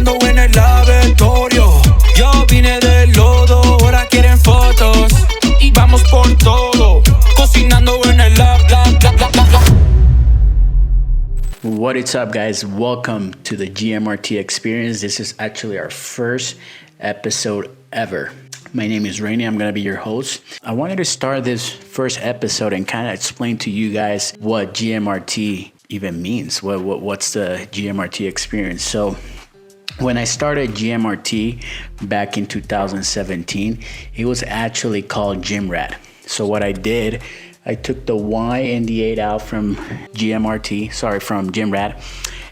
cocinando en el laboratorio. Yo vine del lodo, ahora quieren fotos. Y vamos por todo, cocinando en el lab. What is up, guys? Welcome to the GMRT Experience. This is actually our first episode ever. My name is Rainy. I'm going to be your host. I wanted to start this first episode and kind of explain to you guys what GMRT even means. What's the GMRT Experience? So when I started GMRT back in 2017, it was actually called GMRT. So what I did, I took the Y and the 8 out from from GMRT,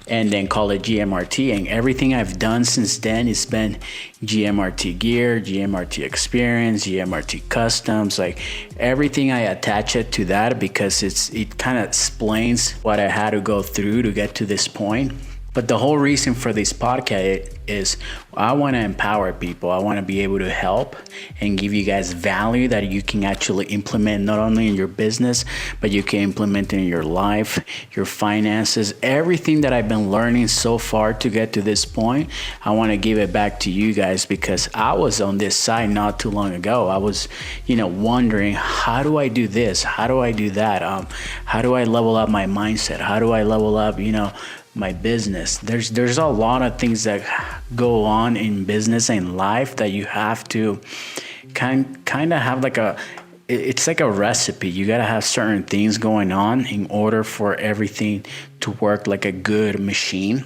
and then call it GMRT. And everything I've done since then has been GMRT Gear, GMRT Experience, GMRT Customs, like everything I attach it to that because it kind of explains what I had to go through to get to this point. But the whole reason for this podcast is I want to empower people. I want to be able to help and give you guys value that you can actually implement not only in your business, but you can implement in your life, your finances, everything that I've been learning so far to get to this point. I want to give it back to you guys because I was on this side not too long ago. I was, wondering, how do I do this? How do I do that? How do I level up my mindset? How do I level up, my business? There's a lot of things that go on in business and life that you have to kind of have it's like a recipe. You got to have certain things going on in order for everything to work like a good machine.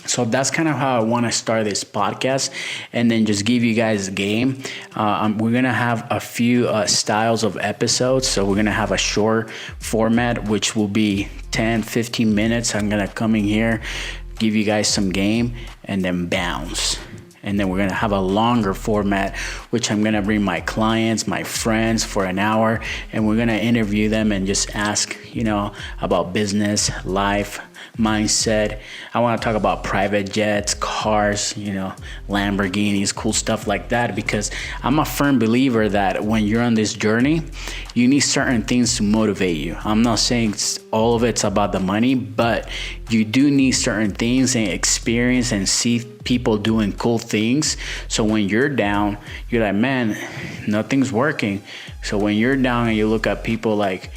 So that's kind of how I want to start this podcast and then just give you guys a game. We're going to have a few styles of episodes. So we're going to have a short format, which will be 10, 15 minutes. I'm going to come in here, give you guys some game, and then bounce. And then we're going to have a longer format, which I'm going to bring my clients, my friends for an hour, and we're going to interview them and just ask, about business, life, mindset. I want to talk about private jets, cars, Lamborghinis, cool stuff like that, because I'm a firm believer that when you're on this journey, you need certain things to motivate you. I'm not saying all of it's about the money, but you do need certain things and experience and see people doing cool things. So when you're down, you're like, man, nothing's working. So when you're down and you look at people like,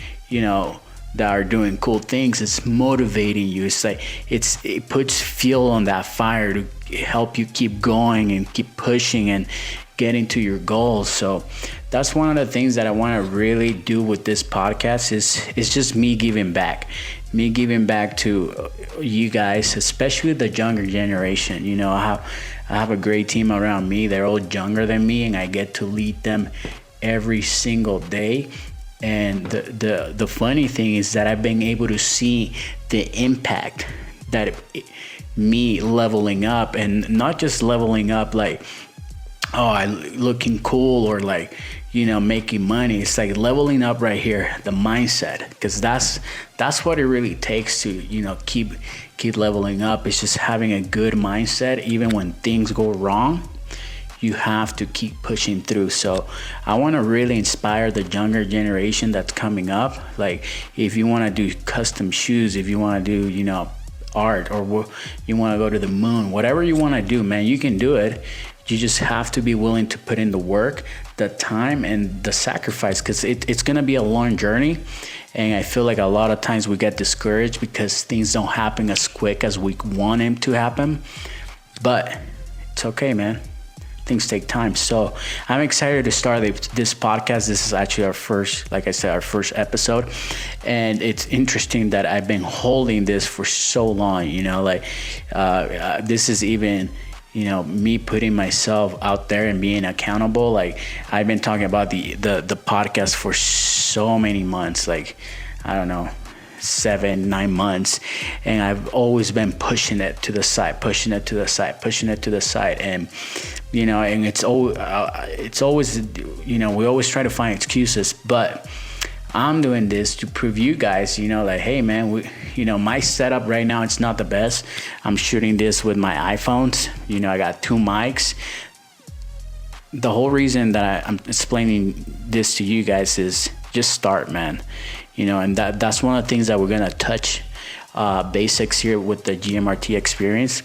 that are doing cool things, it's motivating you. It's like it puts fuel on that fire to help you keep going and keep pushing and getting to your goals. So that's one of the things that I want to really do with this podcast is just me giving back to you guys, especially the younger generation. I have a great team around me. They're all younger than me, and I get to lead them every single day. And the funny thing is that I've been able to see the impact that me leveling up, and not just leveling up like, I looking cool or like, making money. It's like leveling up right here, the mindset, because that's what it really takes to, keep leveling up. It's just having a good mindset, even when things go wrong. You have to keep pushing through. So I want to really inspire the younger generation that's coming up. Like if you want to do custom shoes, if you want to do, art, or you want to go to the moon, whatever you want to do, man, you can do it. You just have to be willing to put in the work, the time, and the sacrifice, because it's going to be a long journey. And I feel like a lot of times we get discouraged because things don't happen as quick as we want them to happen. But it's okay, man. Things take time. So I'm excited to start this podcast. This is actually our first episode. And it's interesting that I've been holding this for so long, this is even, me putting myself out there and being accountable. Like I've been talking about the podcast for so many months, like, I don't know, 7-9 months, and I've always been pushing it to the side, and and it's always we always try to find excuses, but I'm doing this to prove you guys, like, hey man, my setup right now, it's not the best. I'm shooting this with my iPhones. I got 2 mics. The whole reason that I'm explaining this to you guys is just start, man. And that's one of the things that we're gonna touch basics here with the GMRT experience.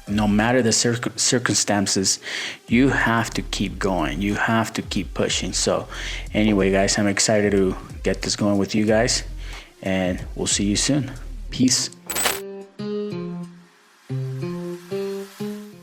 No matter the circumstances, you have to keep going. You have to keep pushing. So anyway, guys, I'm excited to get this going with you guys, and we'll see you soon. Peace.